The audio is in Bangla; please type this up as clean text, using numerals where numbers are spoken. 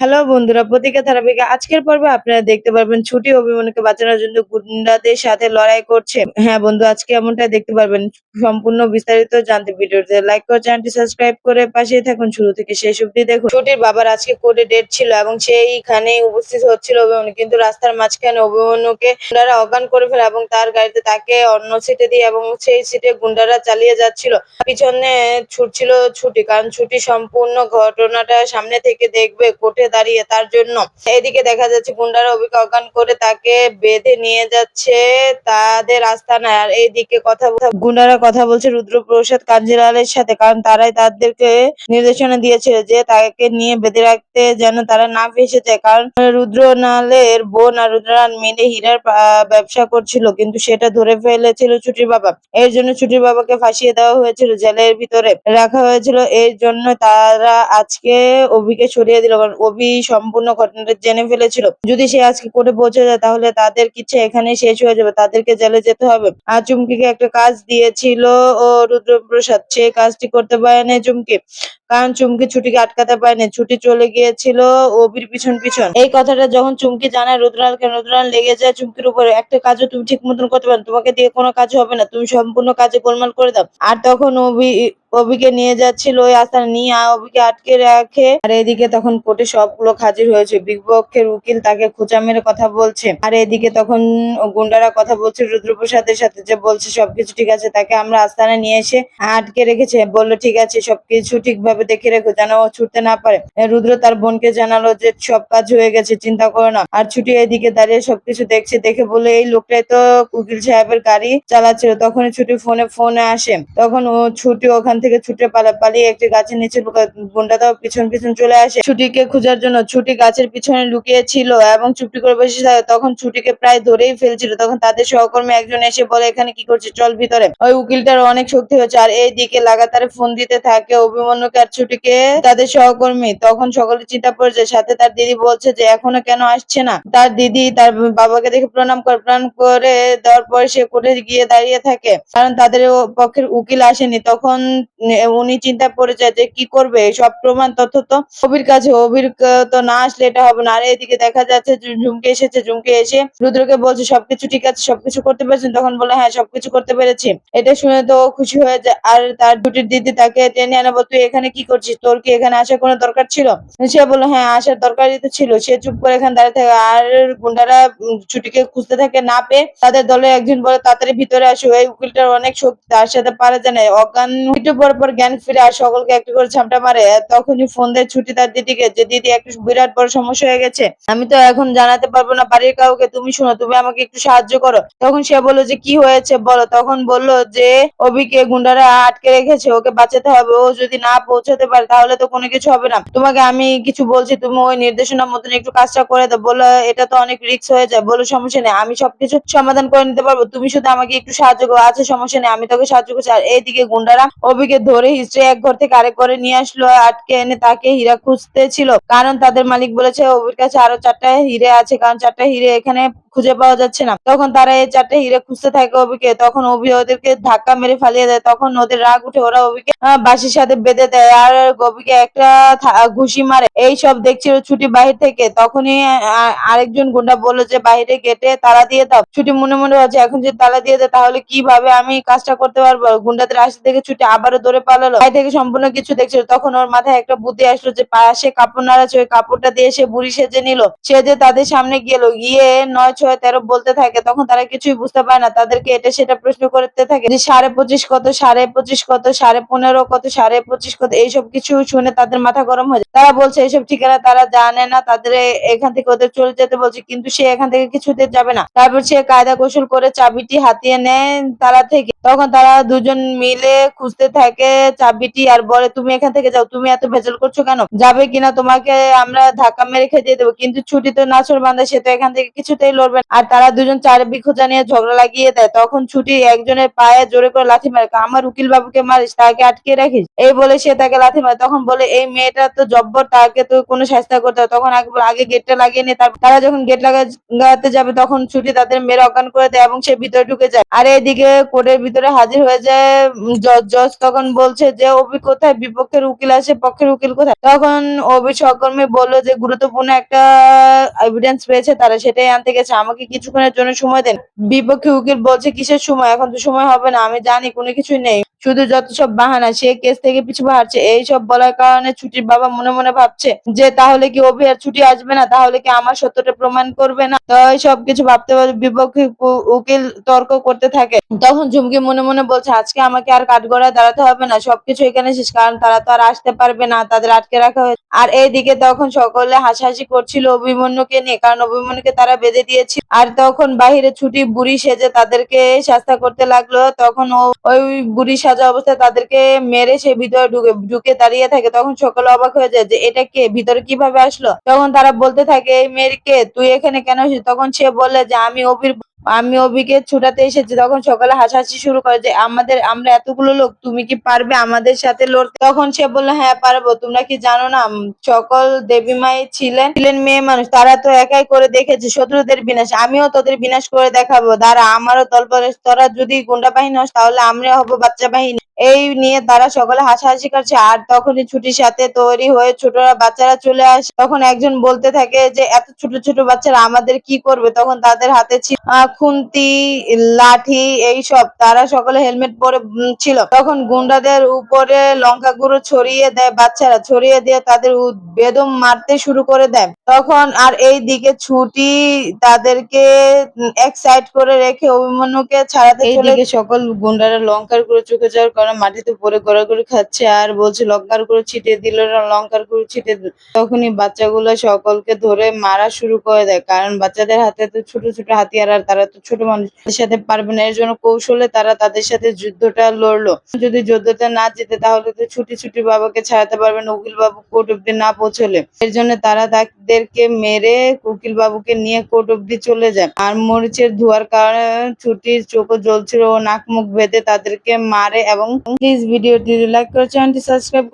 হ্যালো বন্ধুরা, প্রতিজ্ঞা ধারাবাহিকে আজকের পর্বে আপনারা দেখতে পারবেন ছুটি অভিমন্যুকে বাঁচানোর জন্য গুন্ডাদের সাথে লড়াই করছে। হ্যাঁ বন্ধু, আজকে এমনটাই দেখতে পারবেন। সম্পূর্ণ বিস্তারিত জানতে ভিডিওতে লাইক করে চ্যানেলটি সাবস্ক্রাইব করে পাশেই থাকুন, শুরু থেকে শেষ অবধি দেখুন। ছুটির বাবার আজকে কোর্টে ডেট ছিল এবং সেইখানে উপস্থিত হচ্ছিল অভিমন্যু, কিন্তু রাস্তার মাঝখানে অভিমন্যুকে গুন্ডারা অজ্ঞান করে ফেলে এবং তার গাড়িতে তাকে অন্য সিটে দিয়ে এবং সেই সিটে গুন্ডারা চালিয়ে যাচ্ছিল। পিছনে ছুটছিল ছুটি, কারণ ছুটি সম্পূর্ণ ঘটনাটা সামনে থেকে দেখবে কোর্টে দাঁড়িয়ে। তার জন্য এদিকে দেখা যাচ্ছে গুন্ডারা অভিকে অজ্ঞান করে তাকে বেঁধে নিয়ে যাচ্ছে তাদের আস্তানায়। আর এইদিকে গুন্ডারা কথা বলছে রুদ্রপ্রসাদ কাঞ্জিলালের সাথে, কারণ তারাই তাদেরকে নির্দেশনা দিয়েছিল যে তাকে নিয়ে বেঁধে রাখতে, যেন তারা না ফেঁসে যায়। কারণ রুদ্রনালের বোন আর রুদ্রনাল মিলে হীরার ব্যবসা করছিল, কিন্তু সেটা ধরে ফেলেছিল ছুটির বাবা। এর জন্য ছুটির বাবাকে ফাঁসিয়ে দেওয়া হয়েছিল, জেলের ভিতরে রাখা হয়েছিল। এর জন্য তারা আজকে অভিকে সরিয়ে দিল, কারণ অভি সম্পূর্ণ ঘটনাটা জেনে ফেলেছিল। যদি সে আজকে কোর্টে পৌঁছে যায় তাহলে তাদের কিচ্ছা এখানে শেষ হয়ে যাবে, তাদেরকে জেলে যেতে হবে। আর চুমকিকে একটা কাজ দিয়েছিল ও রুদ্রপ্রসাদ, সে কাজটি করতে পারেনি চুমকি, কারণ চুমকি ছুটিকে আটকাতে পারেনি। ছুটি চলে গিয়েছিল অভির পিছন পিছন। এই কথাটা যখন চুমকি জানায় রুদ্রলালকে, রুদ্রলাল লেগে যায় চুমকির উপরে। একটা কাজও তুমি ঠিক মতন করতে পারো না, তোমাকে দিয়ে কোনো কাজ হবে না, তুমি সম্পূর্ণ কাজে গোলমাল করে দাও। আর তখন অভিকে নিয়ে যাচ্ছিল ওই আস্তানা, নিয়ে অভিকে আটকে রাখে। আর এদিকে তখন কোর্টে সবগুলো হাজির হয়েছে, বিপক্ষের উকিল তাকে খোঁচা মেরে কথা বলছে। আর এদিকে তখন গুন্ডারা কথা বলছে রুদ্রপ্রসাদের সাথে, যে বলছে সবকিছু ঠিক আছে, তাকে আমরা আস্তানায় নিয়ে এসে আটকে রেখেছে। বললো ঠিক আছে, সবকিছু ঠিকভাবে দেখে রেখো যেন ও ছুটতে না পারে। রুদ্র তার বোনকে জানালো যে সব কাজ হয়ে গেছে, চিন্তা করো না। আর ছুটি এদিকে দাঁড়িয়ে সবকিছু দেখছে, দেখে বলে এই লোকটাই তো উকিল সাহেবের গাড়ি চালাচ্ছিল। তখনই ছুটি ফোনে আসে, তখন ও ছুটি ওখান থেকে ছুটে পালিয়ে একটি গাছের নিচে লুকায়। গুন্ডাটাও পিছন পিছন চলে আসে ছুটিকে খোঁজার জন্য। ছুটি গাছের পিছনে লুকিয়ে ছিল এবং চুপটি করে বসে থাকে। তখন ছুটিকে প্রায় ধরেই ফেলছিল, তখন তাদের সহকর্মী একজন এসে বলে এখানে কি করছে, চল ভিতরে। ওই উকিলটার অনেক শক্তি হচ্ছে। আর এইদিকে লাগাতার ফোন দিতে থাকে অভিমন্যুকে আর ছুটিকে তাদের সহকর্মী। তখন সকলে চিন্তা পড়ে যায়। সাথে তার দিদি বলছে যে এখনো কেন আসছে না। তার দিদি তার বাবাকে দেখে প্রণাম করে দেওয়ার পর সে কোর্টে গিয়ে দাঁড়িয়ে থাকে, কারণ তাদের পক্ষের উকিল আসেনি। তখন উনি চিন্তায় পড়ে যায় যে কি করবে, সব প্রমাণ তথ্য তো অভির কাছে, তো না আসলে এটা হবে না। আর এদিকে দেখা যাচ্ছে ঝুমকি এসেছে, ঝুমকি এসে রুদ্রকে বলছে সবকিছু ঠিক আছে, সবকিছু করতে পেরেছেন। তখন বলে হ্যাঁ, সবকিছু করতে পেরেছি। এটা শুনে তো ও খুশি হয়ে যায়। আর তার দুটির দিদি তাকে টেনে এনে বল, তুই এখানে কি করছিস, তোর কি এখানে আসার কোনো দরকার ছিল? সে বললো হ্যাঁ, আসার দরকারই তো ছিল। সে চুপ করে এখানে দাঁড়িয়ে থাকে। আর গুন্ডারা ছুটিকে খুঁজতে থাকে, না পেয়ে তাদের দলে একজন বলে তাড়াতাড়ি ভিতরে আসো, এই উকিলটার অনেক শক্তি, তার সাথে পারা যায় না। অজ্ঞান একটু পর জ্ঞান ফিরে আর সকলকে একটু করে ঝামটা মারে। তখনই ফোন দেয় ছুটি তার দিদিকে, যে দিদি একটু বিরাট বড় সমস্যা হয়ে গেছে, আমি তো এখন জানাতে পারবো না বাড়ির কাউকে, তুমি শোনো, তুমি আমাকে একটু সাহায্য করো। তখন সে বললো যে কি হয়েছে বলো। তখন বললো যে অভিকে গুন্ডারা আটকে রেখেছে, ওকে বাঁচাতে হবে। ও যদি না পৌঁছাতে পারে তাহলে তো কোনো কিছু হবে না। তোমাকে আমি কিছু বলছি, তুমি ওই নির্দেশনার মতন একটু কাজটা করে দাও। বললো এটা তো অনেক রিস্ক হয়ে যায়। বলো সমস্যা নেই, আমি সবকিছু সমাধান করে নিতে পারবো, তুমি শুধু আমাকে একটু সাহায্য করো। আচ্ছা সমস্যা নেই, আমি তোকে সাহায্য করছি। আর এইদিকে গুন্ডারা অভিকে ধরে হিস্ট্রি এক ঘর থেকে আরেক ঘরে নিয়ে আসলো, আটকে এনে তাকে হীরা খুঁজতে ছিল, কারণ তাদের মালিক বলেছে অভির কাছে আরো 4টা হিরে আছে, কারণ 4টা হিরে এখানে খুঁজে পাওয়া যাচ্ছে না। তখন তারা এই 4টা হিরে খুঁজতে থাকে অভিকে। তখন অভি ওদেরকে ধাক্কা মেরে ফালিয়ে দেয়। তখন ওদের রাগ উঠে, ওরা অভিকে বাঁশির সাথে বেঁধে দেয় আর অভিকে একটা ঘুষি মারে। এই সব দেখছিল ছুটি বাহির থেকে। তখনই আরেকজন গুন্ডা বললো যে বাহিরে গেটে তালা দিয়ে দাও। ছুটি মনে মনে ভাবছে এখন যদি তালা দিয়ে দেয় তাহলে কিভাবে আমি কাজটা করতে পারবো। গুন্ডাদের আসতে দেখে ছুটি আবারও দৌড়ে পালালো, বাইরে থেকে সম্পূর্ণ কিছু দেখছিল। তখন ওর মাথায় একটা বুদ্ধি আসলো, যে পাশে কাপড় নাড়াচ্ছে, ওই কাপড়টা দিয়ে সে বুড়ি সেজে নিল। সেজে তাদের সামনে গিয়ে 9 6 13 বলতে থাকে। তখন তারা কিছুই বুঝতে পারে না, তাদেরকে এটা সেটা প্রশ্ন করতে থাকে যে 25.5 কত, 25.5 কত, 15.5 কত, 25.5 কত। এইসব কিছু শুনে তাদের মাথা গরম হয়ে যায়। তারা বলছে এইসব ঠিকানা তারা জানে না, তাদের এখান থেকে ওদের চলে যেতে বলছে, কিন্তু সে এখান থেকে কিছুতে যাবে না। তারপর সে কায়দা কৌশল করে চাবিটি হাতিয়ে নেয় তালা থেকে। তখন তারা দুজন মিলে খুঁজতে থাকে চাবিটি, আর বলে তুমি এখান থেকে যাও, তুমি এত ভেজাল করছো কেন, যাবে কিনা, তোমাকে আমরা ধাক্কা মেরে খেয়ে দেবো। কিন্তু ছুটি তো নাছর বান্ধা, সে তো এখান থেকে কিছুতেই লড়বে না। আর তারা দুজন চারিদিক খোঁজা নিয়ে ঝগড়া লাগিয়ে দেয়। তখন ছুটি একজনের পায়ে জোরে করে লাথি মারে, আমার উকিল বাবুকে মারিস, তাকে আটকে রাখিস, এই বলে সে তাকে লাথি মারে। তখন বলে এই মেয়েটা তো জব্বর, তাকে তো কোনো শাস্তি করতে হবে। তখন আগে গেটটা লাগিয়ে নিয়ে তারা যখন গেট লাগাতে যাবে তখন ছুটি তাদের মেরে অজ্ঞান করে দেয় এবং সে ভিতরে ঢুকে যায়। আর এদিকে কোর্টের ভিতরে হাজির হয়ে যায় জজ তখন বলছে যে অভি কোথায়, বিপক্ষের উকিল আছে, পক্ষের উকিল কোথায়? তখন অভি সহকর্মী বলল যে গুরুত্বপূর্ণ একটা এভিডেন্স পেয়েছে তারা, সেটাই আনতে গেছে, আমাকে কিছুক্ষণের জন্য সময় দেন। বিপক্ষে উকিল বলছে কিসের সময়, এখন তো সময় হবে না, আমি জানি কোনো কিছুই নেই, শুধু যত সব বাহানা, সে কেস থেকে পিছু হাঁটছে। এইসব বলার কারণে ছুটির বাবা মনে মনে ভাবছে যে তাহলে কি অভি আর ছুটি আসবে না, তাহলে কি আমার সত্যটা প্রমাণ করবে না? তো সব কিছু ভাবতে ভাবতে বিপক্ষে উকিল তর্ক করতে থাকে। তখন ঝুমকি মনে মনে বলছে আজকে আমাকে আর কাঠগড়ায় দাঁড়াতে হবে না, সবকিছু এখানে শেষ, কারণ তারা তো আর আসতে পারবে না, তাদের আটকে রাখা হয়েছে। আর এইদিকে তখন সকলে হাসাহাসি করছিল অভিমন্যুকে নিয়ে, কারণ অভিমন্যুকে তারা বেঁধে দিয়েছিল। আর তখন বাহিরে ছুটি বুড়ি সেজে তাদেরকে শাস্তা করতে লাগলো। তখন ওই বুড়ি সাজা অবস্থায় তাদেরকে মেরে সে ভিতরে ঢুকে দাঁড়িয়ে থাকে। তখন সকলে অবাক হয়ে যায় যে এটা কে, ভিতরে কিভাবে আসলো? তখন তারা বলতে থাকে এই মেয়ের কে, তুই এখানে কেন এসেছিস? তখন সে বলে যে আমি অভিকে ছুটাতে এসেছি। তখন সকালে হাসাহাসি শুরু করে যে আমরা এতগুলো লোক, তুমি কি পারবে আমাদের সাথে লড়তে? তখন সে বলল হ্যাঁ পারবো, তোমরা কি জানো না সকল দেবীমাই ছিলেন মেয়ে মানুষ, তারা তো একাই করে দেখেছে শত্রুদের বিনাশ, আমিও তোদের বিনাশ করে দেখাবো, দাঁড়া আমারও দলবলে, তোরা যদি গুন্ডা বাহিনী হস তাহলে আমরা হব বাচ্চা বাহিনী। এই নিয়ে তারা সকলে হাসাহাসি করছে। আর তখনই ছুটির সাথে তৈরি হয়ে ছোটরা বাচ্চারা চলে আসে। তখন একজন বলতে থাকে যে এত ছোট ছোট বাচ্চারা আমাদের কি করবে? তখন তাদের হাতে ছিল খুন্তি, লাঠি, এইসব, তারা সকলে হেলমেট পরে ছিল। তখন গুন্ডাদের উপরে লঙ্কা গুঁড়ো ছড়িয়ে দেয় বাচ্চারা, ছড়িয়ে দিয়ে তাদের বেদম মারতে শুরু করে দেয়। তখন আর এই দিকে ছুটি তাদেরকে এক সাইড করে রেখে অভিমন্যুকে ছাড়াতে চলে। এইদিকে সকল গুন্ডারা লঙ্কার গুঁড়ো চোখে যাওয়ার কারণে মাটিতে পড়ে গড়াগড়ি খাচ্ছে আর বলছে লঙ্কার গুঁড়ো ছিটিয়ে দিল না, লঙ্কার গুঁড়ো ছিটিয়ে দিল। তখনই বাচ্চাগুলো সকলকে ধরে মারা শুরু করে দেয়, কারণ বাচ্চাদের হাতে তো ছোট ছোট হাতিয়ার আর তারা তো ছোট মানুষের সাথে পারবে না। এর জন্য কৌশলে তারা তাদের সাথে যুদ্ধটা লড়লো। যদি যুদ্ধটা না জিতে তাহলে তো ছুটি বাবাকে ছাড়াতে পারবে না উকিল বাবু কোর্ট অব্দি না পৌঁছলে। এর জন্য তারা তাদেরকে মেরে উকিল বাবুকে নিয়ে কোর্ট অব্দি চলে যায়। আর মরিচের ধোঁয়ার কারণে ছুটির চোখও জ্বলছিল ও নাক মুখ বেঁধে তাদেরকে মারে। এবং প্লিজ ভিডিওটি লাইক করে চ্যানেলটি সাবস্ক্রাইব